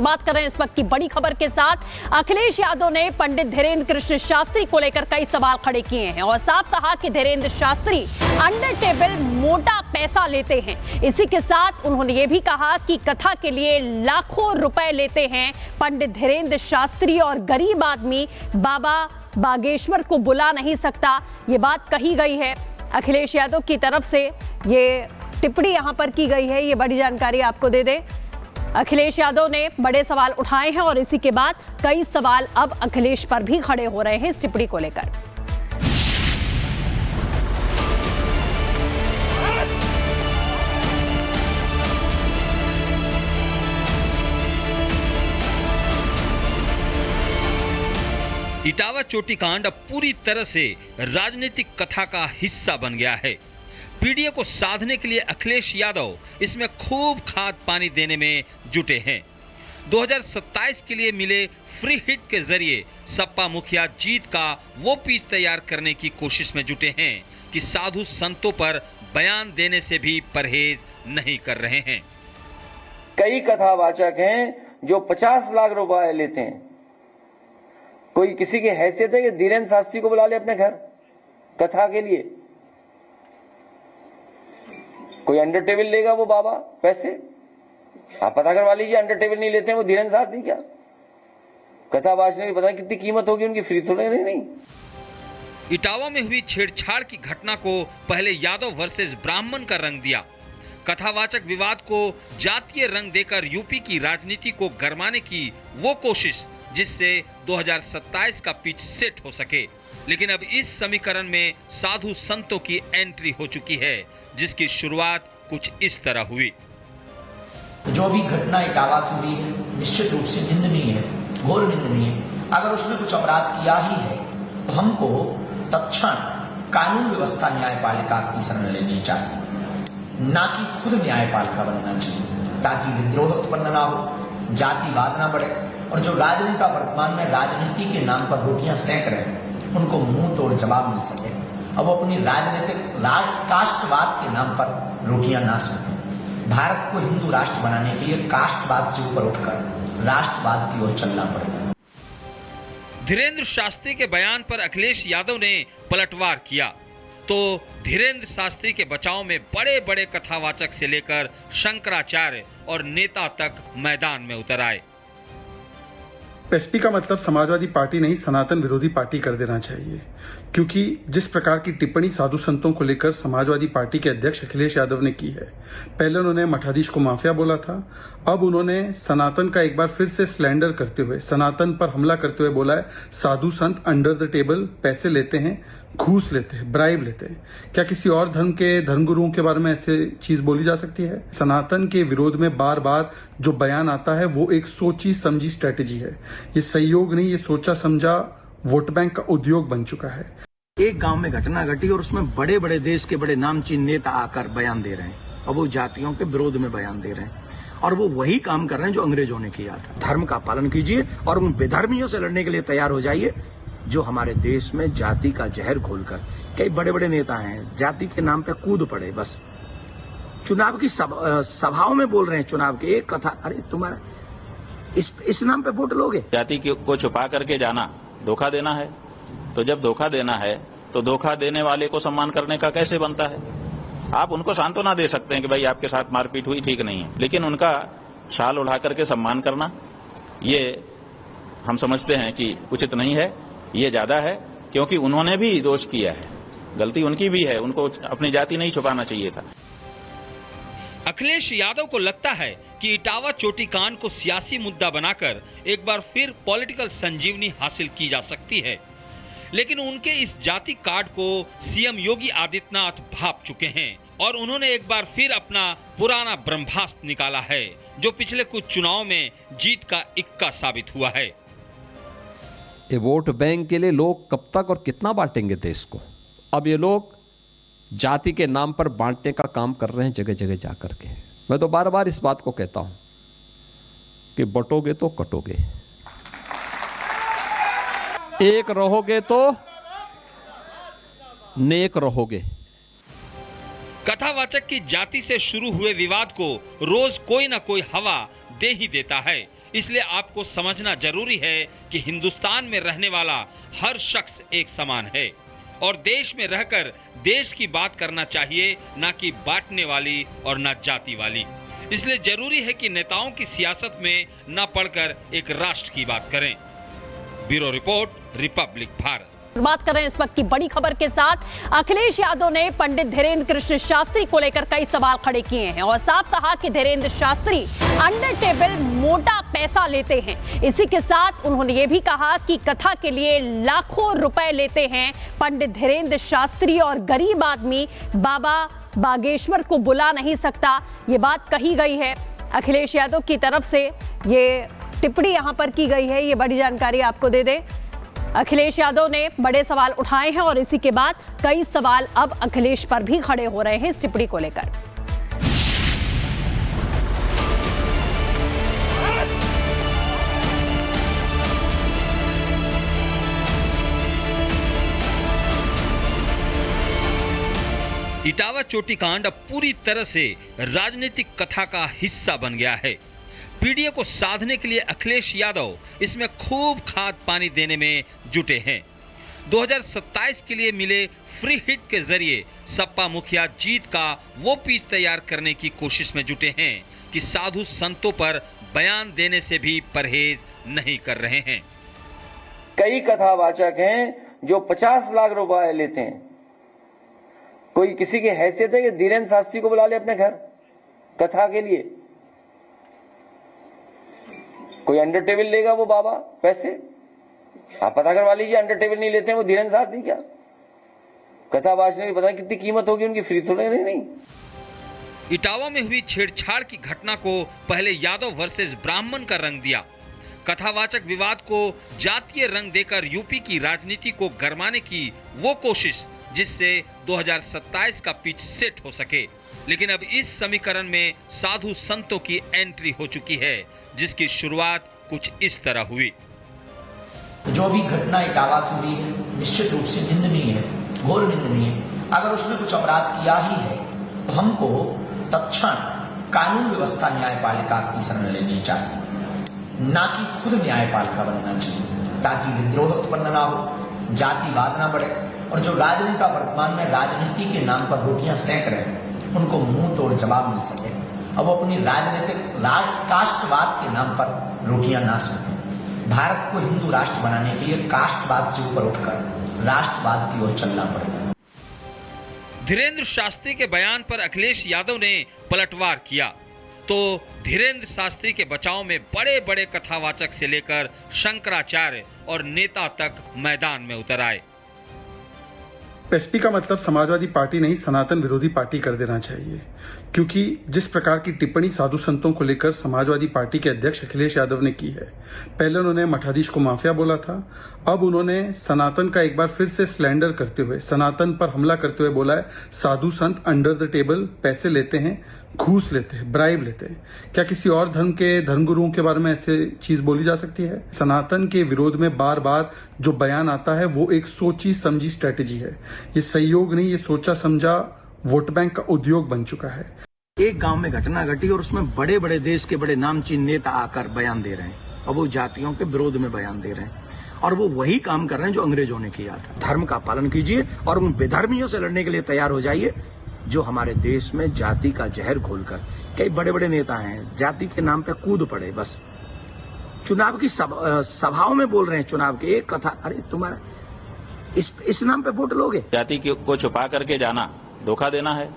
शुरुआत कर रहे हैं इस वक्त की बड़ी खबर के साथ। अखिलेश यादव ने पंडित धीरेन्द्र कृष्ण शास्त्री को लेकर कई सवाल खड़े किए हैं और साफ कहा कि धीरेन्द्र शास्त्री अंडर टेबल मोटा पैसा लेते हैं। इसी के साथ उन्होंने ये भी कहा कि कथा के लिए लाखों रुपए लेते हैं पंडित धीरेन्द्र शास्त्री और गरीब आदमी बाबा बागेश्वर को बुला नहीं सकता, ये बात कही गई है। अखिलेश यादव की तरफ से ये टिप्पणी यहां पर की गई है, ये बड़ी जानकारी आपको दे दें। अखिलेश यादव ने बड़े सवाल उठाए हैं और इसी के बाद कई सवाल अब अखिलेश पर भी खड़े हो रहे हैं इस टिप्पणी को लेकर। इटावा चोटी कांड अब पूरी तरह से राजनीतिक कथा का हिस्सा बन गया है। पीडीए को साधने के लिए अखिलेश यादव इसमें खूब खाद पानी देने में जुटे हैं। 2027 के लिए मिले फ्री हिट के जरिए सपा मुखिया जीत का वो पीस तैयार करने की कोशिश में जुटे हैं कि साधु संतों पर बयान देने से भी परहेज नहीं कर रहे हैं। कई कथावाचक हैं जो 50 लाख रुपए लेते हैं। कोई किसी की हैसियत है कि धीरेन्द्र शास्त्री को बुला ले अपने घर कथा के लिए? कोई अंडर टेबल लेगा वो बाबा पैसे? आप पता करवा लीजिए, अंडर टेबल नहीं लेते हैं वो धीरेन्द्र शास्त्री। क्या कथा बाजने की पता नहीं कितनी कीमत होगी उनकी, फ्री थोड़े नहीं। इटावा में हुई छेड़छाड़ की घटना को पहले यादव वर्सेस ब्राह्मण का रंग दिया। कथावाचक विवाद को जातीय रंग देकर यूपी की राजनीति को गरमाने की वो कोशिश जिससे 2027 का पिच सेट हो सके। लेकिन अब इस समीकरण में साधु संतों की एंट्री हो चुकी है, जिसकी शुरुआत कुछ इस तरह हुई। जो भी घटना इटावा की हुई है निश्चित रूप से निंदनीय है, घोर निंदनीय है। अगर उसने कुछ अपराध किया ही है तो हमको तत्क्षण कानून व्यवस्था न्यायपालिका की शरण लेनी चाहिए, ना कि खुद न्यायपालिका बनना चाहिए, ताकि विद्रोह उत्पन्न ना हो, जातिवाद ना बढ़े और जो राजनेता वर्तमान में राजनीति के नाम पर रोटियां सेक रहे हैं उनको मुंह तोड़ जवाब मिल सके। अब अपनी राजनीतिक कास्टवाद के नाम पर रोटियां ना सेकें। भारत को हिंदू राष्ट्र बनाने के लिए कास्टवाद से ऊपर उठकर राष्ट्रवाद की ओर चलना पड़ेगा। धीरेन्द्र शास्त्री के बयान पर अखिलेश यादव ने पलटवार किया तो धीरेन्द्र शास्त्री के बचाव में बड़े बड़े कथावाचक से लेकर शंकराचार्य और नेता तक मैदान में उतर आए। एसपी का मतलब समाजवादी पार्टी नहीं सनातन विरोधी पार्टी कर देना चाहिए, क्योंकि जिस प्रकार की टिप्पणी साधु संतों को लेकर समाजवादी पार्टी के अध्यक्ष अखिलेश यादव ने की है, पहले उन्होंने मठाधीश को माफिया बोला था, अब उन्होंने सनातन का एक बार फिर से स्लैंडर करते हुए, सनातन पर हमला करते हुए बोला है साधु संत अंडर द टेबल पैसे लेते हैं, घूस लेते हैं, ब्राइब लेते हैं। क्या किसी और धर्म के धर्मगुरुओं के बारे में ऐसे चीज बोली जा सकती है? सनातन के विरोध में बार बार जो बयान आता है वो एक सोची समझी स्ट्रेटेजी है। ये सहयोग नहीं, ये सोचा समझा वोट बैंक का उद्योग बन चुका है। एक गांव में घटना घटी और उसमें बड़े बड़े देश के बड़े नामचीन नेता आकर बयान दे रहे हैं और वो जातियों के विरोध में बयान दे रहे हैं और वो वही काम कर रहे हैं जो अंग्रेजों ने किया था। धर्म का पालन कीजिए और उन बेधर्मियों से लड़ने के लिए तैयार हो जाइए जो हमारे देश में जाति का जहर घोलकर कई बड़े बड़े नेता हैं जाति के नाम पे कूद पड़े। बस चुनाव की सभाओं में बोल रहे हैं, चुनाव की एक कथा, अरे तुम्हारा इस नाम पे वोट लोगे? जाति को छुपा करके जाना धोखा देना है। तो जब धोखा देना है तो धोखा देने वाले को सम्मान करने का कैसे बनता है? आप उनको सांत्वना दे सकते हैं कि भाई आपके साथ मारपीट हुई, ठीक नहीं है, लेकिन उनका शाल उड़ा करके सम्मान करना ये हम समझते हैं कि उचित नहीं है। ये ज्यादा है क्योंकि उन्होंने भी दोष किया है, गलती उनकी भी है, उनको अपनी जाति नहीं छुपाना चाहिए था। अखिलेश यादव को लगता है कि इटावा चोटी कांड को सियासी मुद्दा बनाकर एक बार फिर पॉलिटिकल संजीवनी हासिल की जा सकती है, लेकिन उनके इस जाति कार्ड को सीएम योगी आदित्यनाथ भांप चुके हैं और उन्होंने एक बार फिर अपना पुराना ब्रह्मास्त्र निकाला है जो पिछले कुछ चुनाव में जीत का इक्का साबित हुआ है। ये वोट बैंक के लिए लोग कब तक और कितना बांटेंगे देश को? अब ये लोग जाति के नाम पर बांटने का काम कर रहे हैं जगह जगह जाकर के। मैं तो बार बार इस बात को कहता हूं कि बटोगे तो कटोगे, एक रहोगे तो नेक रहोगे। कथावाचक की जाति से शुरू हुए विवाद को रोज कोई ना कोई हवा दे ही देता है। इसलिए आपको समझना जरूरी है कि हिंदुस्तान में रहने वाला हर शख्स एक समान है और देश में रहकर देश की बात करना चाहिए, ना कि बांटने वाली और ना जाति वाली। इसलिए जरूरी है कि नेताओं की सियासत में न पढ़कर एक राष्ट्र की बात करें। Bureau report, Republic Bharat. बात कर रहे हैं इस वक्त की बड़ी खबर के साथ। अखिलेश यादव ने पंडित धीरेन्द्र कृष्ण शास्त्री को लेकर कई सवाल खड़े किए हैं और साफ कहा कि धीरेन्द्र शास्त्री अंडर टेबल मोटा पैसा लेते हैं। इसी के साथ उन्होंने ये भी कहा कि कथा के लिए लाखों रुपए लेते हैं पंडित धीरेन्द्र शास्त्री और गरीब आदमी बाबा बागेश्वर को बुला नहीं सकता। ये बात कही गई है अखिलेश यादव की तरफ से, ये टिप्पणी यहां पर की गई है। ये बड़ी जानकारी आपको दे दें, अखिलेश यादव ने बड़े सवाल उठाए हैं और इसी के बाद कई सवाल अब अखिलेश पर भी खड़े हो रहे हैं इस टिप्पणी को लेकर। इटावा चोटी कांड अब पूरी तरह से राजनीतिक कथा का हिस्सा बन गया है। पीडीए को साधने के लिए अखिलेश यादव इसमें खूब खाद पानी देने में जुटे हैं। 2027 के लिए मिले फ्री हिट के जरिए सपा मुखिया जीत का वो पीस तैयार करने की कोशिश में जुटे हैं कि साधु संतों पर बयान देने से भी परहेज नहीं कर रहे हैं। कई कथावाचक हैं जो 50 लाख रुपए लेते हैं। कोई किसी की हैसियत है कि धीरेन्द्र शास्त्री को बुला ले अपने घर कथा के लिए? कोई अंडर टेबल लेगा वो बाबा पैसे? आप पता करवा लीजिए, अंडर टेबल नहीं लेते हैं वो धीरेन्द्र शास्त्री। क्या कथा बाजने की पता कितनी कीमत होगी उनकी, फ्री थोड़े नहीं। इटावा में हुई छेड़छाड़ की घटना को पहले यादव वर्सेस ब्राह्मण का रंग दिया। कथावाचक विवाद को जातीय रंग देकर यूपी की राजनीति को गरमाने की वो कोशिश जिससे 2027 का पिच सेट हो सके। लेकिन अब इस समीकरण में साधु संतों की एंट्री हो चुकी है, जिसकी शुरुआत कुछ इस तरह हुई। जो भी घटना इटावा की हुई है निश्चित रूप से निंदनीय है, घोर निंदनीय है। अगर उसने कुछ अपराध किया ही है तो हमको तत्क्षण कानून व्यवस्था न्यायपालिका की शरण लेनी चाहिए, ना कि खुद न्यायपालिका बनना चाहिए, ताकि विद्रोह उत्पन्न ना हो, जातिवाद ना बढ़े और जो राजनेता वर्तमान में राजनीति के नाम पर रोटियां सेक रहे हैं उनको मुंह तोड़ जवाब मिल सके। अब अपनी राजनीतिक कास्टवाद के नाम पर रोटियां ना सेकें। भारत को हिंदू राष्ट्र बनाने के लिए कास्टवाद से ऊपर उठकर राष्ट्रवाद की ओर चलना पड़ेगा। धीरेन्द्र शास्त्री के बयान पर अखिलेश यादव ने पलटवार किया तो धीरेन्द्र शास्त्री के बचाव में बड़े बड़े कथावाचक से लेकर शंकराचार्य और नेता तक मैदान में उतर आए। एसपी का मतलब समाजवादी पार्टी नहीं सनातन विरोधी पार्टी कर देना चाहिए, क्योंकि जिस प्रकार की टिप्पणी साधु संतों को लेकर समाजवादी पार्टी के अध्यक्ष अखिलेश यादव ने की है, पहले उन्होंने मठाधीश को माफिया बोला था, अब उन्होंने सनातन का एक बार फिर से स्लैंडर करते हुए, सनातन पर हमला करते हुए बोला है साधु संत अंडर द टेबल पैसे लेते हैं, घूस लेते हैं, ब्राइब लेते हैं। क्या किसी और धर्म के धर्मगुरुओं के बारे में ऐसे चीज बोली जा सकती है? सनातन के विरोध में बार बार जो बयान आता है वो एक सोची समझी स्ट्रेटेजी है। ये सहयोग नहीं, ये सोचा समझा वोट बैंक का उद्योग बन चुका है। एक गांव में घटना घटी और उसमें बड़े बड़े देश के बड़े नामचीन नेता आकर बयान दे रहे हैं और वो जातियों के विरोध में बयान दे रहे हैं और वो वही काम कर रहे हैं जो अंग्रेजों ने किया था। धर्म का पालन कीजिए और उन विधर्मियों से लड़ने के लिए तैयार हो जाइए जो हमारे देश में जाति का जहर घोलकर, कई बड़े बड़े नेता हैं जाति के नाम पे कूद पड़े, बस चुनाव की सभाओं में बोल रहे हैं, चुनाव की एक कथा, अरे तुम्हारा इस नाम पे वोट लोगे? जाति को छुपा करके जाना धोखा देना है,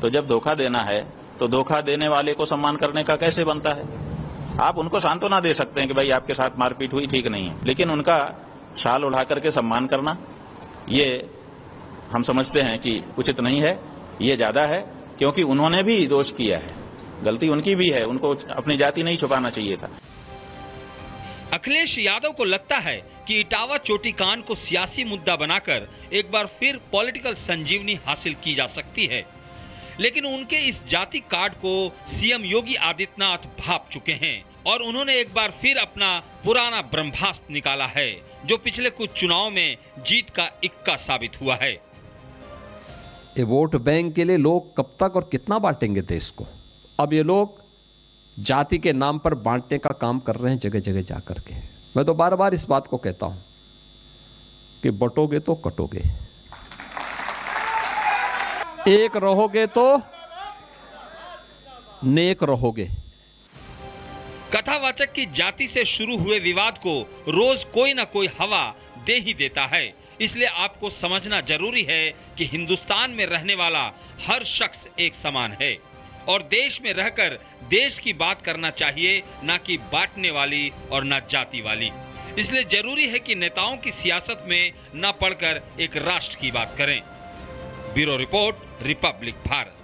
तो जब धोखा देना है तो धोखा देने वाले को सम्मान करने का कैसे बनता है? आप उनको सांत्वना दे सकते हैं कि भाई आपके साथ मारपीट हुई, ठीक नहीं है, लेकिन उनका शाल उड़ा करके सम्मान करना ये हम समझते हैं कि उचित नहीं है। ये ज्यादा है क्योंकि उन्होंने भी दोष किया है, गलती उनकी भी है, उनको अपनी जाति नहीं छुपाना चाहिए था। अखिलेश यादव को लगता है कि इटावा चोटी कांड को सियासी मुद्दा बनाकर एक बार फिर पॉलिटिकल संजीवनी हासिल की जा सकती है, लेकिन उनके इस जाति कार्ड को सीएम योगी आदित्यनाथ भांप चुके हैं और उन्होंने एक बार फिर अपना पुराना ब्रह्मास्त्र निकाला है जो पिछले कुछ चुनाव में जीत का इक्का साबित हुआ है। ये वोट बैंक के लिए लोग कब तक और कितना बांटेंगे देश को? अब ये लोग जाति के नाम पर बांटने का काम कर रहे हैं जगह जगह जाकर के। मैं तो बार बार इस बात को कहता हूं कि बटोगे तो कटोगे, एक रहोगे तो नेक रहोगे। कथावाचक की जाति से शुरू हुए विवाद को रोज कोई ना कोई हवा दे ही देता है। इसलिए आपको समझना जरूरी है कि हिंदुस्तान में रहने वाला हर शख्स एक समान है और देश में रहकर देश की बात करना चाहिए, ना कि बांटने वाली और ना जाति वाली। इसलिए जरूरी है कि नेताओं की सियासत में न पढ़कर एक राष्ट्र की बात करें। Bureau report, Republic Bharat.